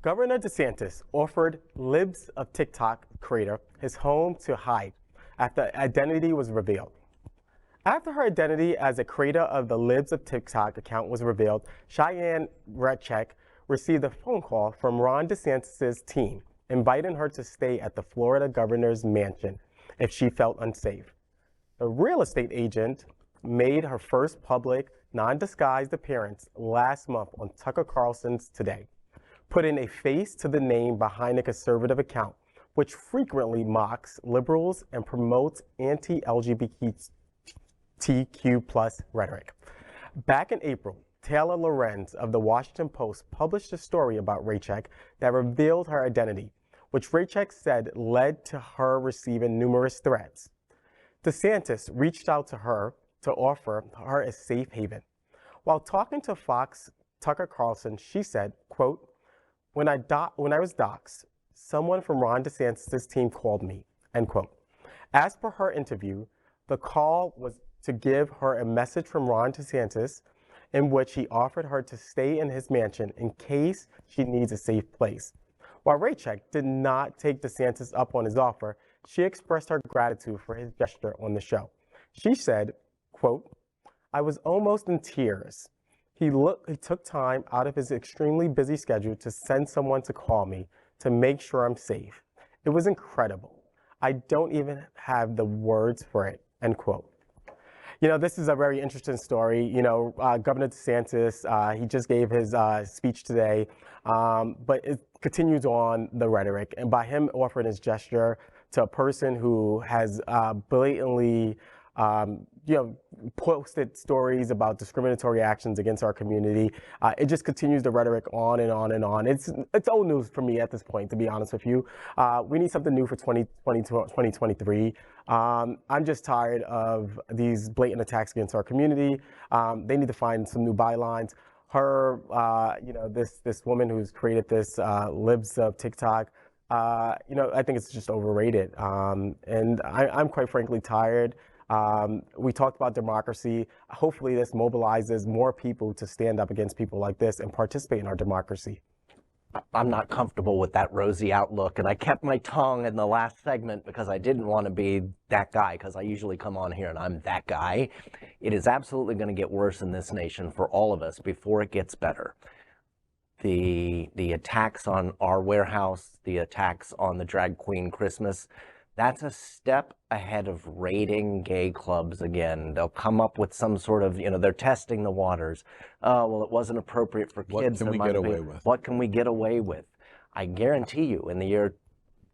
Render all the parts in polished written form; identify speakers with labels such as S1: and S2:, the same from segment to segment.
S1: Governor DeSantis offered Libs of TikTok creator his home to hide after identity was revealed. After her identity as a creator of the Libs of TikTok account was revealed, Cheyenne Raichik received a phone call from Ron DeSantis' team inviting her to stay at the Florida governor's mansion if she felt unsafe. The real estate agent made her first public, non-disguised appearance last month on Tucker Carlson's Today, putting a face to the name behind a conservative account, which frequently mocks liberals and promotes anti-LGBTQ+ rhetoric. Back in April, Taylor Lorenz of the Washington Post published a story about Raichik that revealed her identity, which Raichik said led to her receiving numerous threats. DeSantis reached out to her to offer her a safe haven. While talking to Fox Tucker Carlson, she said, quote, when I was doxxed, someone from Ron DeSantis' team called me, end quote. As per her interview, the call was to give her a message from Ron DeSantis in which he offered her to stay in his mansion in case she needs a safe place. While Raichik did not take DeSantis up on his offer, she expressed her gratitude for his gesture on the show. She said, quote, I was almost in tears. He took time out of his extremely busy schedule to send someone to call me to make sure I'm safe. It was incredible. I don't even have the words for it, end quote. You know, this is a very interesting story. You know, Governor DeSantis, he just gave his speech today, but it continues on the rhetoric. And by him offering his gesture to a person who has blatantly, posted stories about discriminatory actions against our community, it just continues the rhetoric on and on and on. It's old news for me at this point, to be honest with you. We need something new for 2023. I'm just tired of these blatant attacks against our community. They need to find some new bylines. Her, this woman who's created this Libs of TikTok, I think it's just overrated. And I'm quite frankly tired. We talked about democracy. Hopefully this mobilizes more people to stand up against people like this and participate in our democracy.
S2: I'm not comfortable with that rosy outlook, and I kept my tongue in the last segment because I didn't want to be that guy, because I usually come on here and I'm that guy. It is absolutely going to get worse in this nation for all of us before it gets better. The attacks on our warehouse, the attacks on the drag queen Christmas, that's a step ahead of raiding gay clubs again. They'll come up with some sort of, they're testing the waters. Oh, well, it wasn't appropriate for kids.
S3: What can we get away with?
S2: What can we get away with? I guarantee you, in the year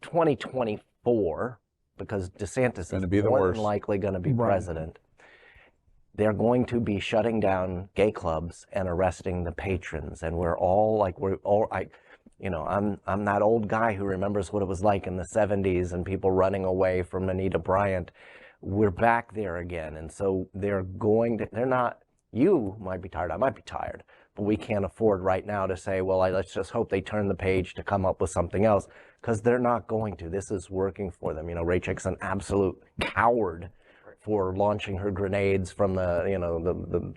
S2: 2024, because DeSantis is more than likely going to be president, they're going to be shutting down gay clubs and arresting the patrons. And I'm that old guy who remembers what it was like in the 70s and people running away from Anita Bryant. We're back there again. And so you might be tired, I might be tired, but we can't afford right now to say, well, let's just hope they turn the page to come up with something else, because they're not going to. This is working for them. Raichik's an absolute coward for launching her grenades from the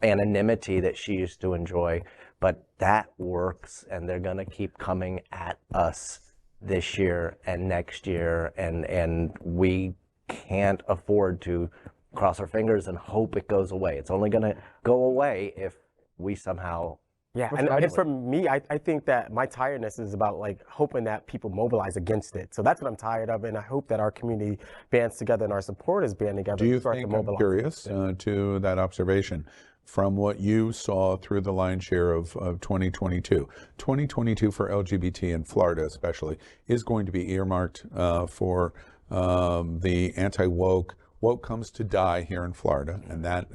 S2: anonymity that she used to enjoy. But that works, and they're going to keep coming at us this year and next year, and we can't afford to cross our fingers and hope it goes away. It's only going to go away if we somehow...
S1: Yeah, and for me, I think that my tiredness is about hoping that people mobilize against it. So that's what I'm tired of, and I hope that our community bands together and our supporters band together.
S3: Do you think, I'm curious to that observation, from what you saw through the lion's share of 2022. 2022 for LGBT in Florida especially is going to be earmarked for the anti-woke, woke comes to die here in Florida, and that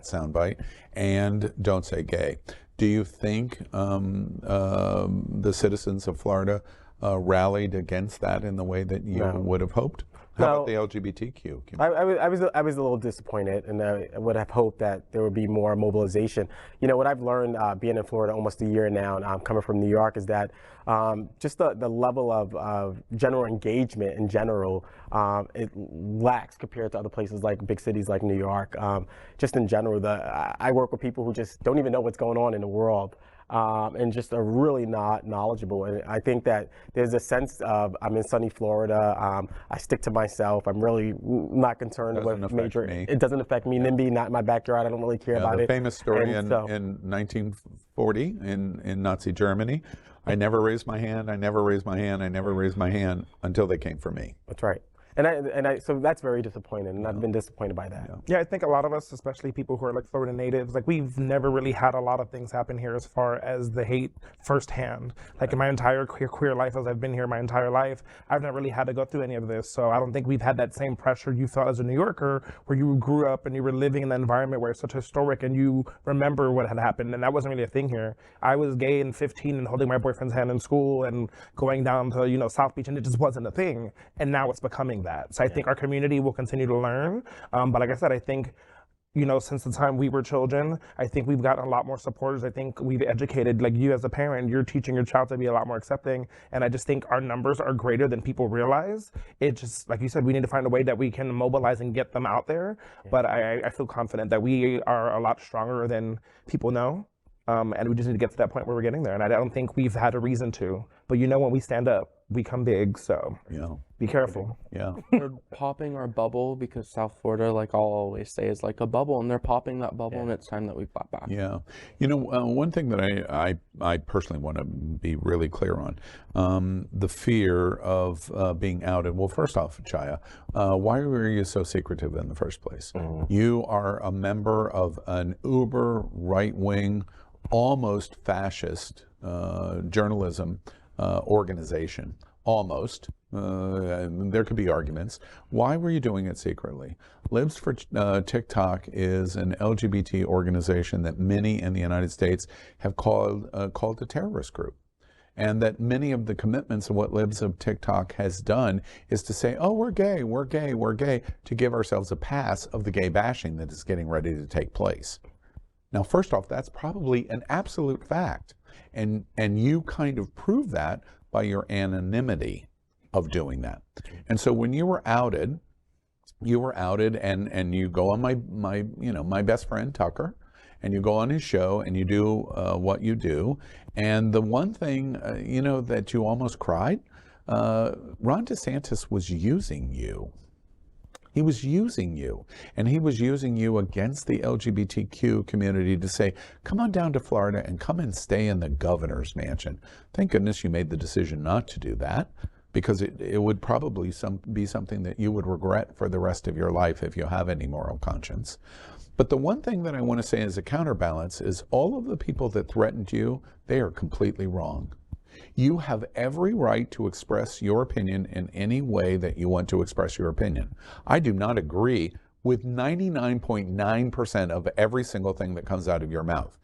S3: soundbite, and don't say gay. Do you think the citizens of Florida rallied against that in the way that you would have hoped? How about the LGBTQ?
S1: I was a little disappointed, and I would have hoped that there would be more mobilization. What I've learned being in Florida almost a year now, and I'm coming from New York, is that just the level of general engagement in general, it lacks compared to other places like big cities like New York. Just in general, I work with people who just don't even know what's going on in the world. and just are really not knowledgeable. And I think that there's a sense of, I'm in sunny Florida, I stick to myself, I'm really not concerned with major, it doesn't affect me, NIMBY, not in my backyard, I don't really care about
S3: the
S1: it.
S3: Famous story in 1940 in Nazi Germany, I never raised my hand, I never raised my hand, I never raised my hand until they came for me.
S1: That's right. So that's very disappointing, and I've been disappointed by that.
S4: Yeah, I think a lot of us, especially people who are like Florida natives, like we've never really had a lot of things happen here as far as the hate firsthand. Like in my entire queer life, as I've been here my entire life, I've not really had to go through any of this. So I don't think we've had that same pressure you felt as a New Yorker, where you grew up and you were living in an environment where it's such historic and you remember what had happened. And that wasn't really a thing here. I was gay and 15 and holding my boyfriend's hand in school and going down to, you know, South Beach, and it just wasn't a thing. And now it's becoming that. So I think our community will continue to learn. But like I said, I think, you know, since the time we were children, I think we've gotten a lot more supporters. I think we've educated, like you as a parent, you're teaching your child to be a lot more accepting. And I just think our numbers are greater than people realize. It just, like you said, we need to find a way that we can mobilize and get them out there. But I feel confident that we are a lot stronger than people know. And we just need to get to that point where we're getting there. And I don't think we've had a reason to. But you know, when we stand up, we come big. So be careful.
S5: We're popping our bubble because South Florida, like I'll always say, is like a bubble, and they're popping that bubble, and it's time that we pop back.
S3: You know, one thing that I personally want to be really clear on, the fear of being outed. Well, first off, Chaya, why were you so secretive in the first place? You are a member of an uber right-wing, almost fascist journalism organization. Almost. There could be arguments. Why were you doing it secretly? Libs for TikTok is an LGBT organization that many in the United States have called a terrorist group. And that many of the commitments of what Libs of TikTok has done is to say, oh, we're gay, we're gay, we're gay, to give ourselves a pass of the gay bashing that is getting ready to take place. Now, first off, that's probably an absolute fact. And you kind of prove that by your anonymity of doing that. And so when you were outed and you go on my best friend Tucker, and you go on his show and you do what you do. And the one thing, that you almost cried, Ron DeSantis was using you. He was using you, and he was using you against the LGBTQ community to say, come on down to Florida and come and stay in the governor's mansion. Thank goodness you made the decision not to do that, because it would probably be something that you would regret for the rest of your life if you have any moral conscience. But the one thing that I want to say as a counterbalance is all of the people that threatened you, they are completely wrong. You have every right to express your opinion in any way that you want to express your opinion. I do not agree with 99.9% of every single thing that comes out of your mouth,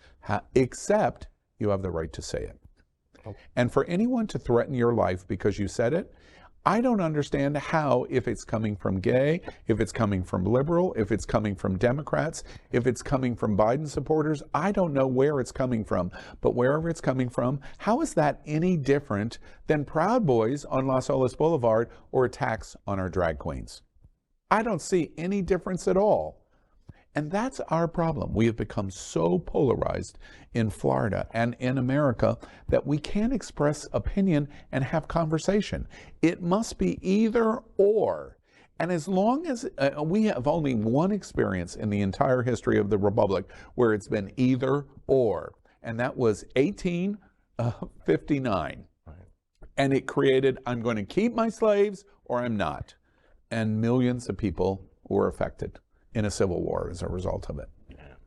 S3: except you have the right to say it. Okay. And for anyone to threaten your life because you said it, I don't understand how, if it's coming from gay, if it's coming from liberal, if it's coming from Democrats, if it's coming from Biden supporters, I don't know where it's coming from. But wherever it's coming from, how is that any different than Proud Boys on Las Olas Boulevard or attacks on our drag queens? I don't see any difference at all. And that's our problem. We have become so polarized in Florida and in America that we can't express opinion and have conversation. It must be either or. And as long as we have only one experience in the entire history of the Republic where it's been either or, and that was 1859. And it created, I'm going to keep my slaves or I'm not. And millions of people were affected in a civil war as a result of it.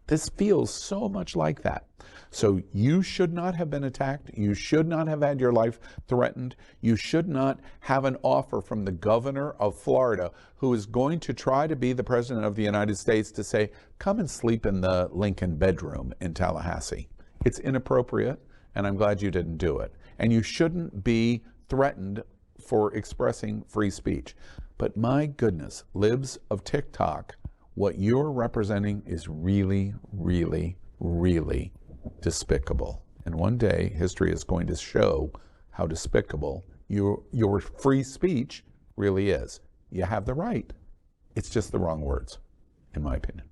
S3: This feels so much like that. So you should not have been attacked. You should not have had your life threatened. You should not have an offer from the governor of Florida, who is going to try to be the president of the United States, to say, come and sleep in the Lincoln bedroom in Tallahassee. It's inappropriate, and I'm glad you didn't do it. And you shouldn't be threatened for expressing free speech. But my goodness, Libs of TikTok, what you're representing is really, really, really despicable. And one day, history is going to show how despicable your free speech really is. You have the right. It's just the wrong words, in my opinion.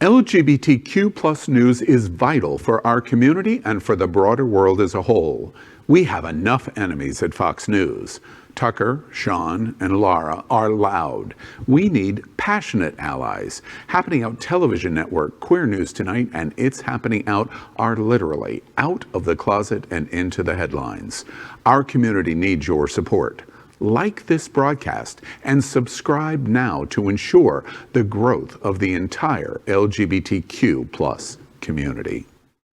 S3: LGBTQ plus news is vital for our community and for the broader world as a whole. We have enough enemies at Fox News. Tucker, Sean, and Lara are loud. We need passionate allies. Happening Out Television Network, Queer News Tonight, and It's Happening Out are literally out of the closet and into the headlines. Our community needs your support. Like this broadcast and subscribe now to ensure the growth of the entire LGBTQ plus community.